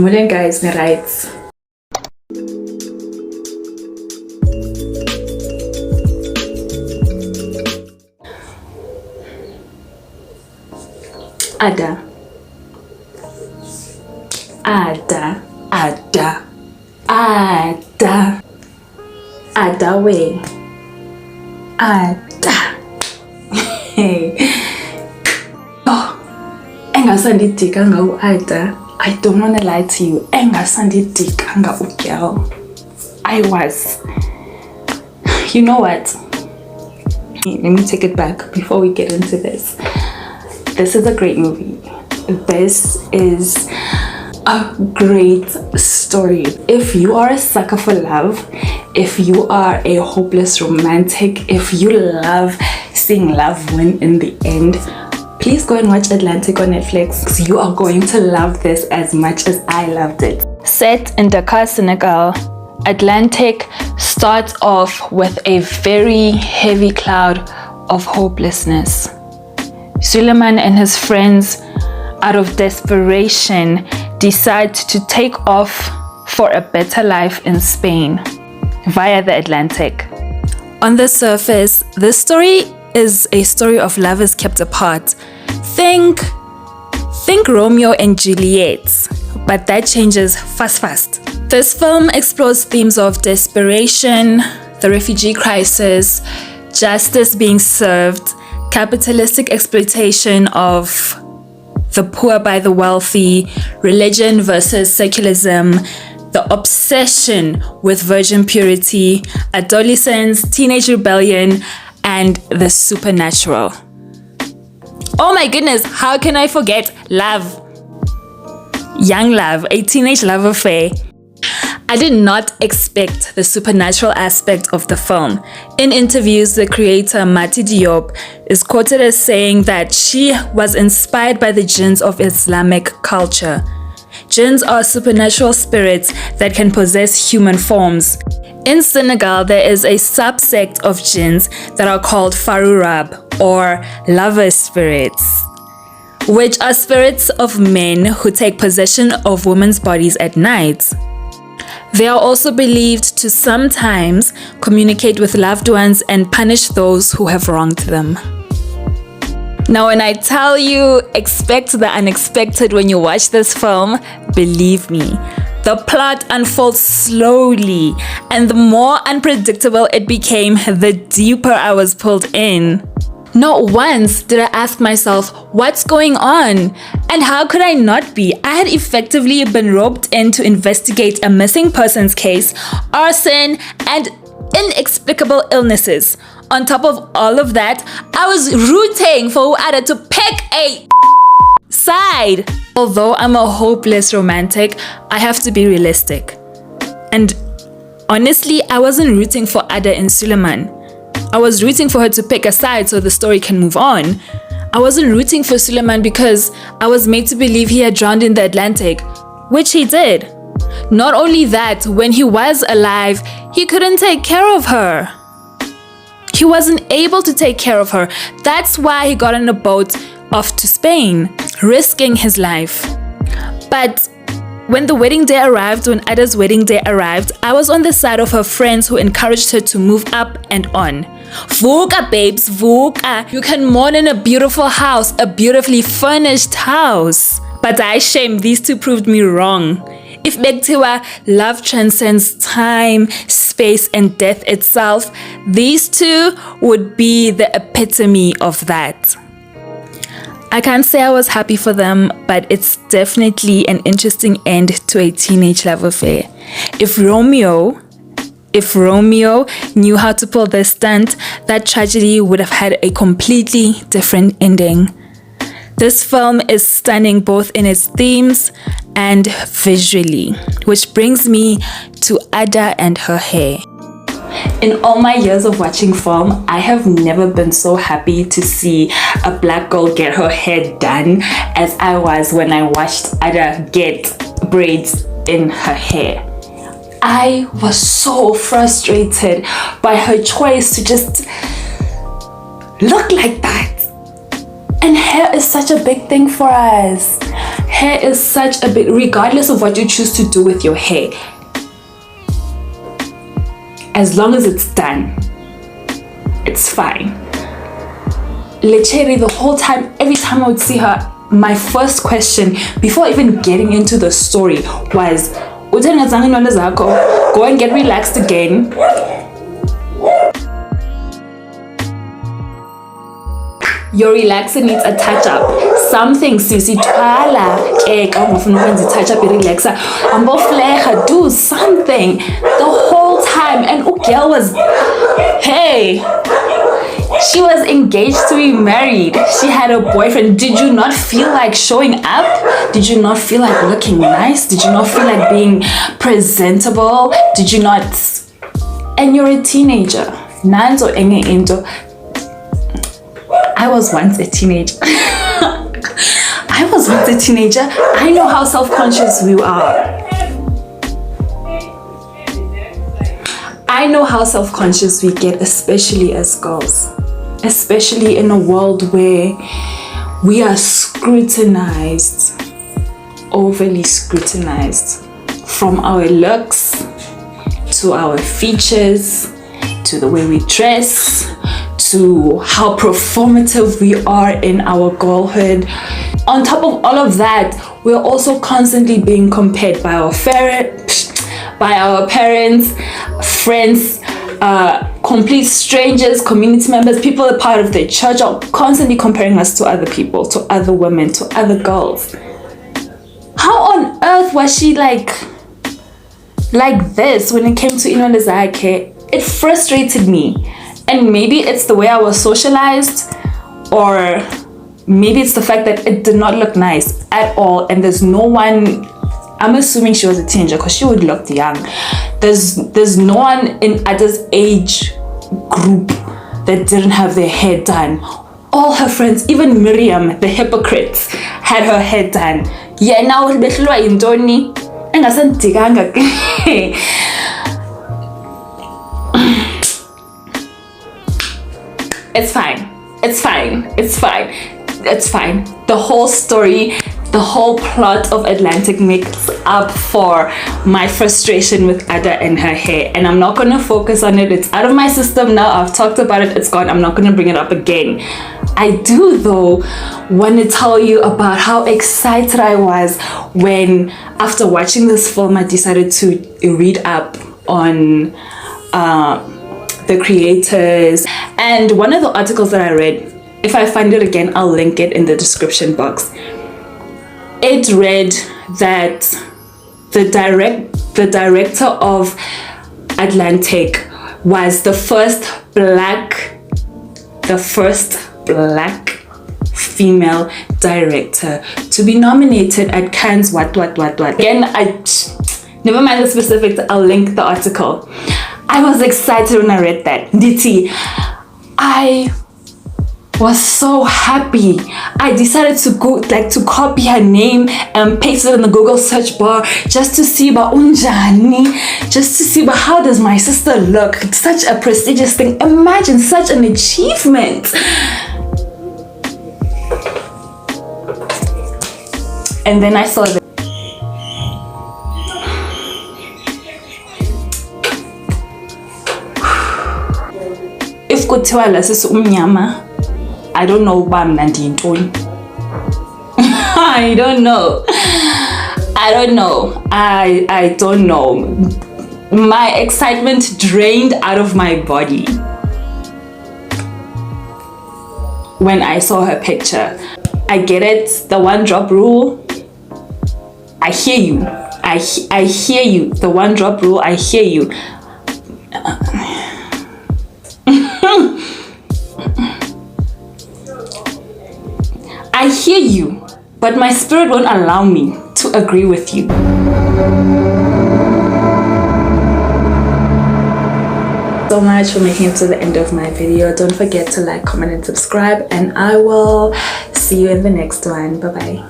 Namulen guys, ne rights. Ada we Ada. Oh, engasandidika nga Ada. I don't want to lie to you. Engasandidika nga girl. I was. You know what? Let me take it back before we get into this. This is a great movie. This is a great story. If you are a sucker for love, if you are a hopeless romantic, if you love seeing love win in the end, please go and watch Atlantic on Netflix. You are going to love this as much as I loved it. Set in Dakar, Senegal, Atlantic starts off with a very heavy cloud of hopelessness. Suleiman and his friends, out of desperation, decide to take off for a better life in Spain via the Atlantic. On the surface, this story is a story of lovers kept apart. Think Romeo and Juliet, but that changes fast. This film explores themes of desperation, the refugee crisis, justice being served, capitalistic exploitation of the poor by the wealthy, religion versus secularism, the obsession with virgin purity, adolescence, teenage rebellion, and the supernatural. Oh my goodness, how can I forget love? Young love, a teenage love affair. I did not expect the supernatural aspect of the film. In interviews, the creator Mati Diop is quoted as saying that she was inspired by the jinns of Islamic culture. Jinns are supernatural spirits that can possess human forms. In Senegal, there is a subsect of jinns that are called Farurab, or lover spirits, which are spirits of men who take possession of women's bodies at night. They are also believed to sometimes communicate with loved ones and punish those who have wronged them. Now, when I tell you, expect the unexpected when you watch this film, believe me, the plot unfolds slowly, and the more unpredictable it became, the deeper I was pulled in. Not once did I ask myself, what's going on? And how could I not be? I had effectively been roped in to investigate a missing persons case, arson, and inexplicable illnesses. On top of all of that, I was rooting for whoever to pick a side. Although I'm a hopeless romantic, I have to be realistic. And honestly, I wasn't rooting for Ada and Suleiman. I was rooting for her to pick a side so the story can move on. I wasn't rooting for Suleiman because I was made to believe he had drowned in the Atlantic, which he did. Not only that, when he was alive, he couldn't take care of her. He wasn't able to take care of her. That's why he got on a boat off to Spain, risking his life. But when the wedding day arrived, when Ada's wedding day arrived, I was on the side of her friends who encouraged her to move up and on. Vuka, babes, vuka. You can mourn in a beautiful house, a beautifully furnished house. But I shame, these two proved me wrong. If Bektiwa love transcends time, space, and death itself, these two would be the epitome of that. I can't say I was happy for them, but it's definitely an interesting end to a teenage love affair. If Romeo knew how to pull this stunt, that tragedy would have had a completely different ending. This film is stunning both in its themes and visually, which brings me to Ada and her hair. In all my years of watching film, I have never been so happy to see a black girl get her hair done as I was when I watched Ada get braids in her hair. I was so frustrated by her choice to just look like that. And hair is such a big thing for us. hair is such a bit, regardless of what you choose to do with your hair, as long as it's done, it's fine. Literally the whole time, every time I would see her, my first question before even getting into the story was, go and get relaxed again. Your relaxer needs a touch up. Something sisi twala touch up relaxer. Do something the whole time. And girl was, hey, she was engaged to be married. She had a boyfriend. Did you not feel like showing up? Did you not feel like looking nice? Did you not feel like being presentable? Did you not? And you're a teenager. Nanzo enge into. I was once a teenager. I know how self-conscious we are. I know how self-conscious we get, especially as girls. Especially in a world where we are scrutinized, overly scrutinized, from our looks to our features, to the way we dress, to how performative we are in our girlhood. On top of all of that, we're also constantly being compared by our parents, friends, complete strangers, community members, people a part of the church are constantly comparing us to other people, to other women, to other girls. How on earth was she like this when it came to Inondezake? It frustrated me. And maybe it's the way I was socialized, or maybe it's the fact that it did not look nice at all. And there's no one, I'm assuming she was a teenager because she would look young. There's no one in Ada's age group that didn't have their hair done. All her friends, even Miriam, the hypocrite, had her hair done. Yeah, now it's fine. The whole story, the whole plot of Atlantic makes up for my frustration with Ada and her hair, and I'm not gonna focus on it. It's out of my system now. I've talked about it, it's gone. I'm not gonna bring it up again. I do though want to tell you about how excited I was when, after watching this film, I decided to read up on the creators. And one of the articles that I read, if I find it again, I'll link it in the description box. It read that the director of Atlantic was the first black female director to be nominated at Cannes what. Again, never mind the specifics, I'll link the article. I was excited when I read that. Diti, I was so happy. I decided to go to copy her name and paste it in the Google search bar just to see about unjani, just to see about how does my sister look. It's such a prestigious thing. Imagine such an achievement. And then I saw that if kuthiwa la sisi umnyama, I don't know uba mna ndiyintoni. I don't know. My excitement drained out of my body when I saw her picture. I get it, the one drop rule. I hear you. I hear you. The one drop rule, I hear you. I hear you, but my spirit won't allow me to agree with you. So much for making it to the end of my video. Don't forget to like, comment, and subscribe, and I will see you in the next one. Bye bye.